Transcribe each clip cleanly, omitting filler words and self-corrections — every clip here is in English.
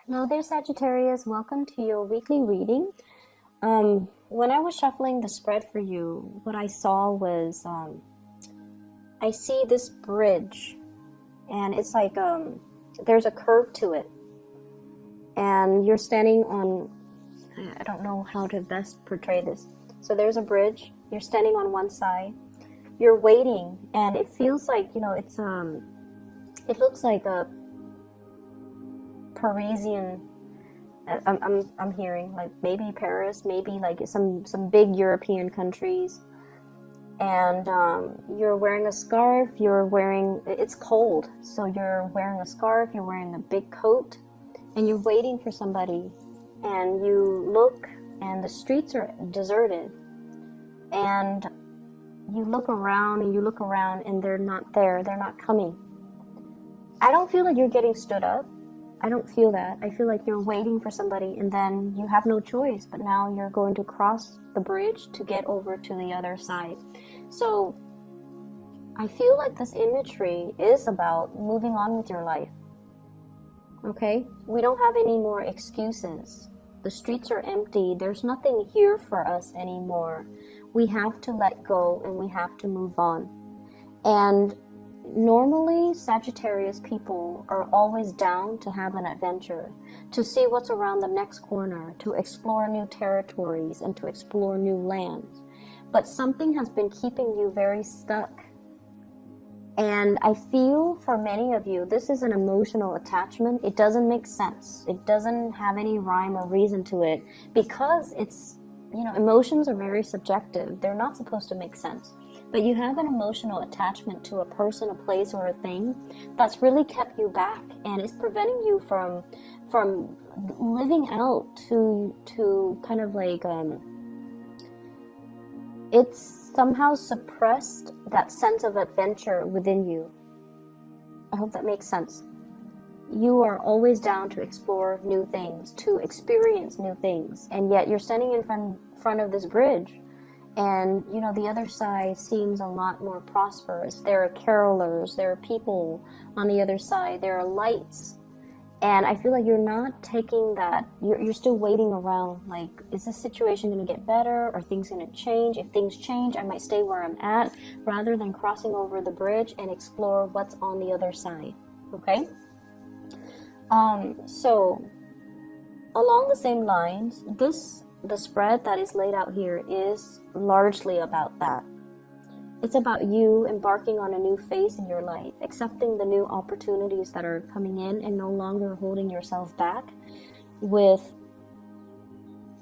Hello there, Sagittarius. Welcome to your weekly reading. When I was shuffling the spread for you, what I saw was I see this bridge, and it's like there's a curve to it, and you're standing on. I don't know how to best portray this. So there's a bridge. You're standing on one side. You're waiting, and it feels like it's it looks like a Parisian. I'm hearing like maybe Paris, maybe like some big European countries, and you're wearing a scarf. It's cold, so you're wearing a scarf. You're wearing a big coat, and you're waiting for somebody. And you look, and the streets are deserted, and you look around and you look around, and they're not there. They're not coming. I don't feel like you're getting stood up. I don't feel that. I feel like you're waiting for somebody, and then you have no choice, but now you're going to cross the bridge to get over to the other side. So I feel like this imagery is about moving on with your life. Okay? We don't have any more excuses. The streets are empty. There's nothing here for us anymore. We have to let go, and we have to move on. And normally, Sagittarius people are always down to have an adventure, to see what's around the next corner, to explore new territories, and to explore new lands. But something has been keeping you very stuck. And I feel for many of you, this is an emotional attachment. It doesn't make sense. It doesn't have any rhyme or reason to it, because it's, emotions are very subjective. They're not supposed to make sense. But you have an emotional attachment to a person, a place, or a thing that's really kept you back, and it's preventing you from living out to kind of like it's somehow suppressed that sense of adventure within you. I hope that makes sense. You are always down to explore new things, to experience new things, and yet you're standing in front of this bridge. And, the other side seems a lot more prosperous. There are carolers, there are people on the other side, there are lights. And I feel like you're not taking that, you're still waiting around, like, is this situation going to get better? Are things going to change? If things change, I might stay where I'm at, rather than crossing over the bridge and explore what's on the other side, okay? So, along the same lines, the spread that is laid out here is largely about that. It's about you embarking on a new phase in your life, accepting the new opportunities that are coming in, and no longer holding yourself back with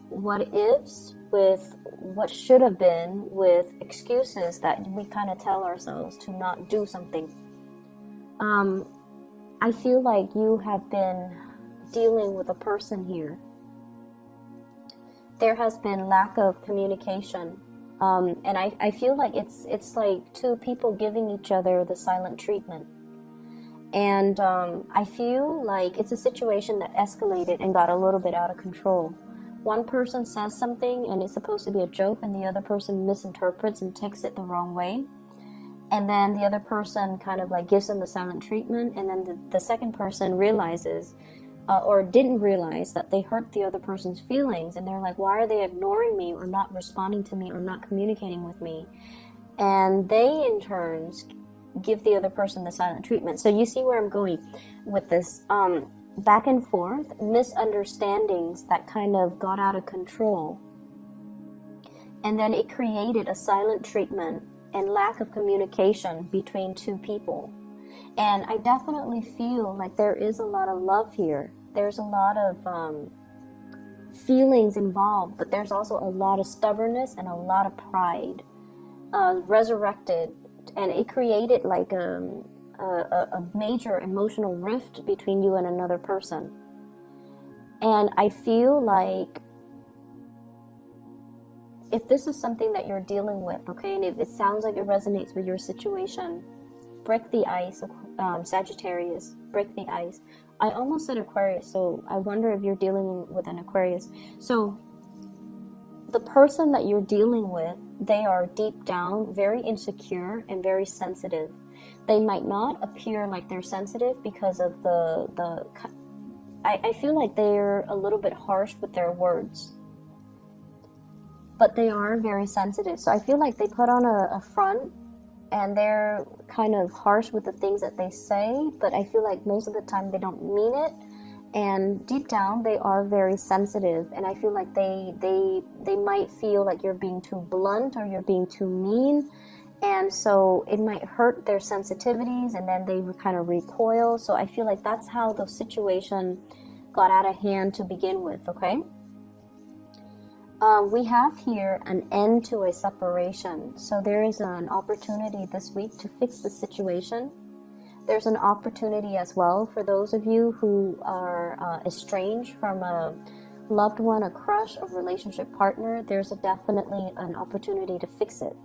what ifs, with what should have been, with excuses that we kind of tell ourselves to not do something. I feel like you have been dealing with a person here. There has been lack of communication, and I feel like it's like two people giving each other the silent treatment. And I feel like it's a situation that escalated and got a little bit out of control. One person says something and it's supposed to be a joke, and the other person misinterprets and takes it the wrong way. And then the other person kind of like gives them the silent treatment, and then the second person realizes or didn't realize that they hurt the other person's feelings, and they're like, why are they ignoring me, or not responding to me, or not communicating with me? And they in turns give the other person the silent treatment. So you see where I'm going with this back and forth misunderstandings that kind of got out of control, and then it created a silent treatment and lack of communication between two people. And I definitely feel like there is a lot of love here. There's a lot of feelings involved, but there's also a lot of stubbornness and a lot of pride resurrected. And it created like a major emotional rift between you and another person. And I feel like if this is something that you're dealing with, okay, and if it sounds like it resonates with your situation, break the ice, Sagittarius, break the ice. I almost said Aquarius, so I wonder if you're dealing with an Aquarius. So the person that you're dealing with, they are deep down very insecure and very sensitive. They might not appear like they're sensitive because of the I feel like they're a little bit harsh with their words, but they are very sensitive. So I feel like they put on a front and they're kind of harsh with the things that they say, but I feel like most of the time they don't mean it. And deep down, they are very sensitive, and I feel like they might feel like you're being too blunt or you're being too mean, and so it might hurt their sensitivities, and then they kind of recoil. So I feel like that's how the situation got out of hand to begin with, okay? We have here an end to a separation. So there is an opportunity this week to fix the situation. There's an opportunity as well for those of you who are estranged from a loved one, a crush, a relationship partner. There's definitely an opportunity to fix it.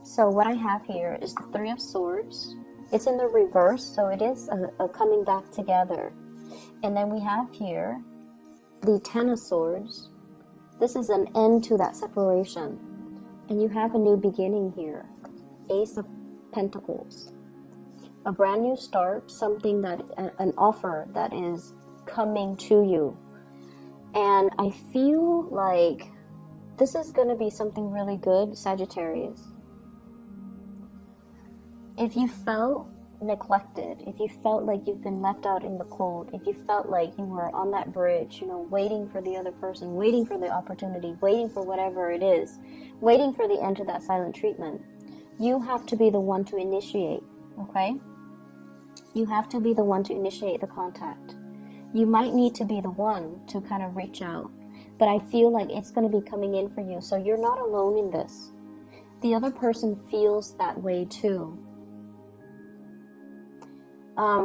So what I have here is the Three of Swords. It's in the reverse, so it is a coming back together. And then we have here the Ten of Swords. This is an end to that separation. And you have a new beginning here. Ace of Pentacles. A brand new start, something that, an offer that is coming to you. And I feel like this is going to be something really good, Sagittarius. If you felt neglected, if you felt like you've been left out in the cold, if you felt like you were on that bridge, you know, waiting for the other person, waiting for the opportunity, waiting for whatever it is, waiting for the end to that silent treatment, you have to be the one to initiate, okay? You have to be the one to initiate the contact. You might need to be the one to kind of reach out, but I feel like it's going to be coming in for you, so you're not alone in this. The other person feels that way too.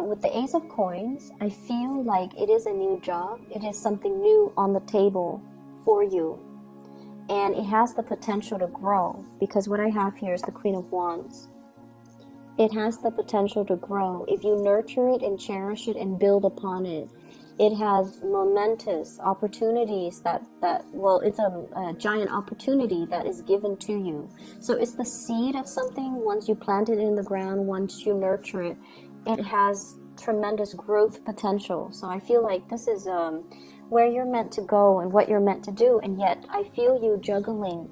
With the Ace of Coins, I feel like it is a new job. It is something new on the table for you, and it has the potential to grow, because what I have here is the Queen of Wands. It has the potential to grow. If you nurture it and cherish it and build upon it, it has momentous opportunities well, it's a giant opportunity that is given to you. So it's the seed of something. Once you plant it in the ground, once you nurture it, it has tremendous growth potential. So I feel like this is where you're meant to go and what you're meant to do. And yet I feel you juggling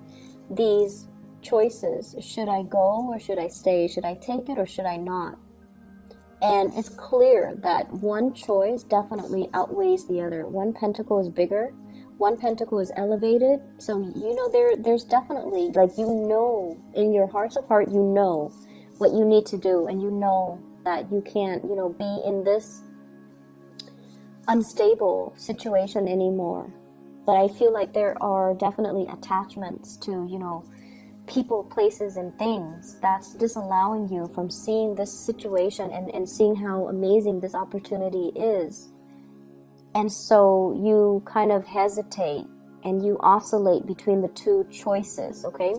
these choices. Should I go or should I stay? Should I take it or should I not? And it's clear that one choice definitely outweighs the other. One pentacle is bigger, one pentacle is elevated. So you know, there's definitely, like, you know, in your hearts of heart, you know what you need to do, and you know that you can't, you know, be in this unstable situation anymore. But I feel like there are definitely attachments to, you know, people, places, and things that's disallowing you from seeing this situation and seeing how amazing this opportunity is. And so you kind of hesitate and you oscillate between the two choices, okay?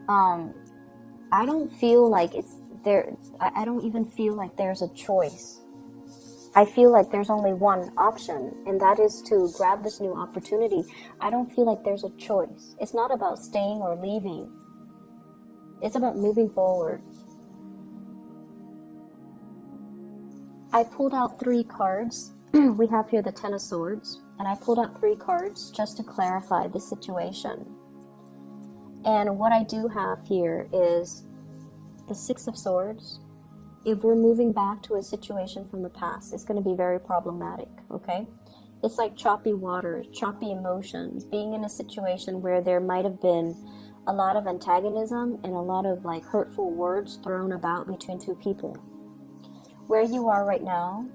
I don't feel like it's there. I don't even feel like there's a choice. I feel like there's only one option, and that is to grab this new opportunity. I don't feel like there's a choice. It's not about staying or leaving. It's about moving forward. I pulled out 3 cards. We have here the Ten of Swords, and I pulled out 3 cards just to clarify the situation. And what I do have here is the Six of Swords. If we're moving back to a situation from the past, it's going to be very problematic, okay? It's like choppy waters, choppy emotions, being in a situation where there might have been a lot of antagonism and a lot of like hurtful words thrown about between two people. Where you are right now,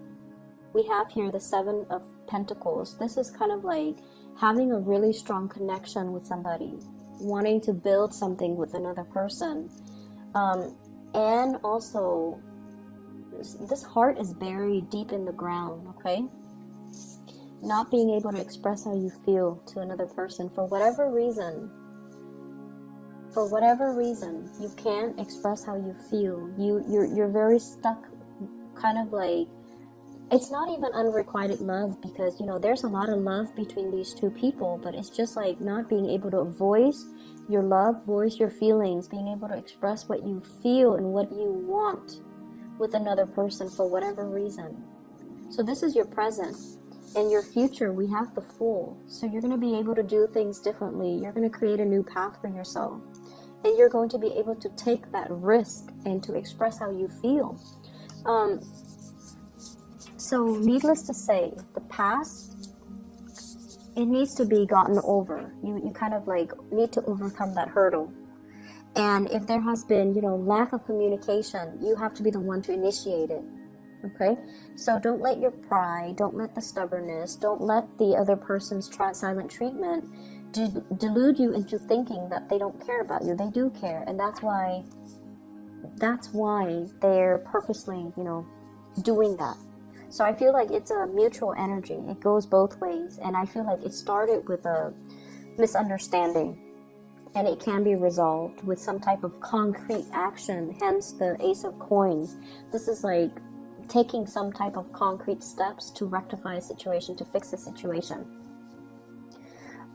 we have here the Seven of Pentacles. This is kind of like having a really strong connection with somebody, wanting to build something with another person. And also, this heart is buried deep in the ground, okay? Not being able to express how you feel to another person for whatever reason. For whatever reason, you can't express how you feel. You're very stuck, kind of like, it's not even unrequited love, because, you know, there's a lot of love between these two people, but it's just like not being able to voice your love, voice your feelings, being able to express what you feel and what you want with another person for whatever reason. So this is your present. In your future, we have the Fool. So you're going to be able to do things differently. You're going to create a new path for yourself. And you're going to be able to take that risk and to express how you feel. So needless to say, the past, it needs to be gotten over. You kind of like need to overcome that hurdle. And if there has been, lack of communication, you have to be the one to initiate it. Okay, so don't let your pride, don't let the stubbornness, don't let the other person's silent treatment delude you into thinking that they don't care about you. They do care, and that's why they're purposely, doing that. So I feel like it's a mutual energy. It goes both ways, and I feel like it started with a misunderstanding, and it can be resolved with some type of concrete action. Hence the Ace of Coins. This is like taking some type of concrete steps to rectify a situation, to fix a situation.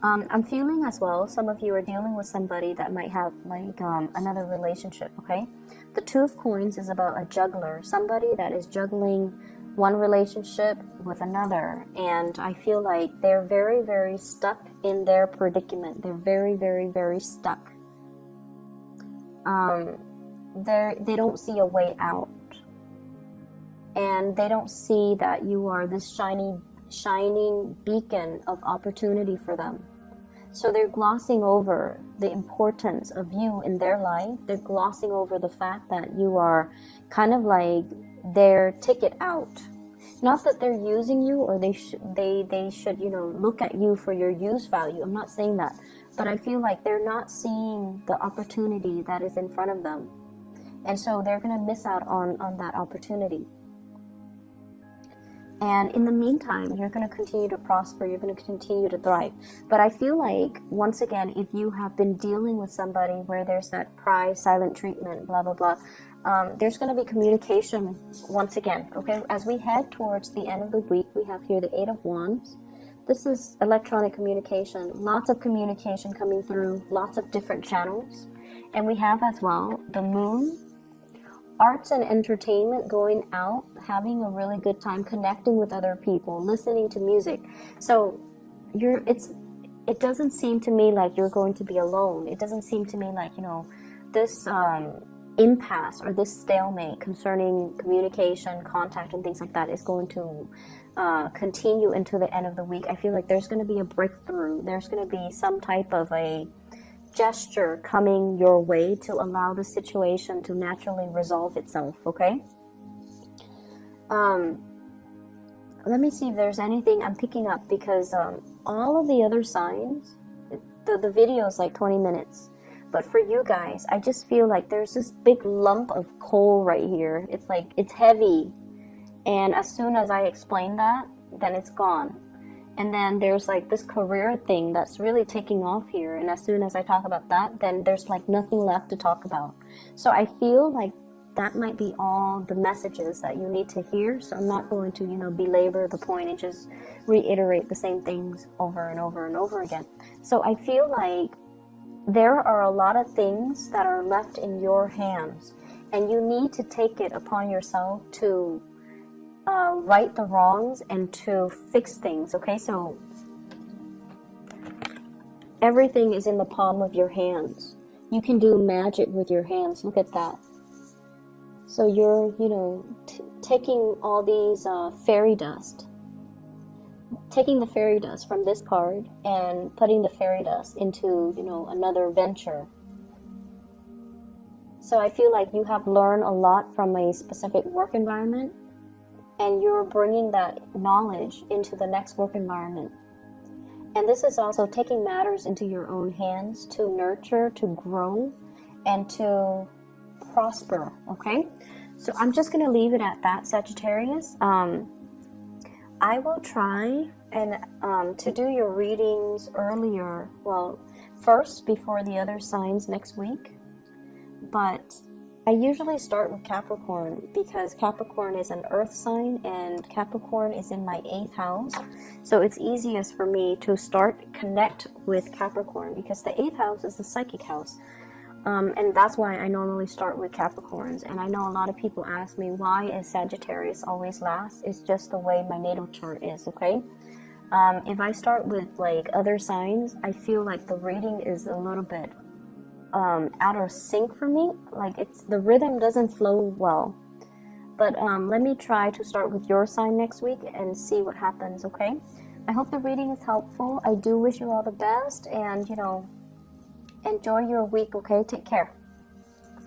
I'm feeling as well, some of you are dealing with somebody that might have like another relationship, okay? The Two of Coins is about a juggler, somebody that is juggling one relationship with another, and I feel like they're very, very stuck in their predicament. They're very, very, very stuck. They don't see a way out. And they don't see that you are this shining beacon of opportunity for them. So they're glossing over the importance of you in their life. They're glossing over the fact that you are kind of like their ticket out. Not that they're using you or they should, look at you for your use value. I'm not saying that. But I feel like they're not seeing the opportunity that is in front of them. And so they're going to miss out on that opportunity. And in the meantime, you're going to continue to prosper. You're going to continue to thrive. But I feel like, once again, if you have been dealing with somebody where there's that pride, silent treatment, blah, blah, blah, there's going to be communication once again, okay? As we head towards the end of the week, we have here the Eight of Wands. This is electronic communication. Lots of communication coming through, lots of different channels. And we have as well the Moon. Arts and entertainment, going out, having a really good time, connecting with other people, listening to music. So it doesn't seem to me like you're going to be alone. It doesn't seem to me like, this impasse or this stalemate concerning communication, contact, and things like that is going to continue into the end of the week. I feel like there's going to be a breakthrough. There's going to be some type of a gesture coming your way to allow the situation to naturally resolve itself, okay? Let me see if there's anything I'm picking up, because all of the other signs, the video is like 20 minutes. But for you guys, I just feel like there's this big lump of coal right here. It's like, it's heavy. And as soon as I explain that, then it's gone. And then there's like this career thing that's really taking off here. And as soon as I talk about that, then there's like nothing left to talk about. So I feel like that might be all the messages that you need to hear. So I'm not going to, belabor the point and just reiterate the same things over and over and over again. So I feel like there are a lot of things that are left in your hands. And you need to take it upon yourself to right the wrongs and to fix things, okay? So everything is in the palm of your hands. You can do magic with your hands. Look at that. So you're, taking all these fairy dust, taking the fairy dust from this card and putting the fairy dust into, another venture. So I feel like you have learned a lot from a specific work environment, and you're bringing that knowledge into the next work environment. And this is also taking matters into your own hands to nurture, to grow, and to prosper, okay? So I'm just going to leave it at that, Sagittarius. I will try and to do your readings earlier, first before the other signs next week. But I usually start with Capricorn because Capricorn is an earth sign and Capricorn is in my 8th house. So it's easiest for me to connect with Capricorn because the 8th house is the psychic house. And that's why I normally start with Capricorns. And I know a lot of people ask me, why is Sagittarius always last? It's just the way my natal chart is, okay? If I start with like other signs, I feel like the reading is a little bit out of sync for me. Like the rhythm doesn't flow well. But let me try to start with your sign next week and see what happens, okay? I hope the reading is helpful. I do wish you all the best, and, you know, enjoy your week, okay? Take care.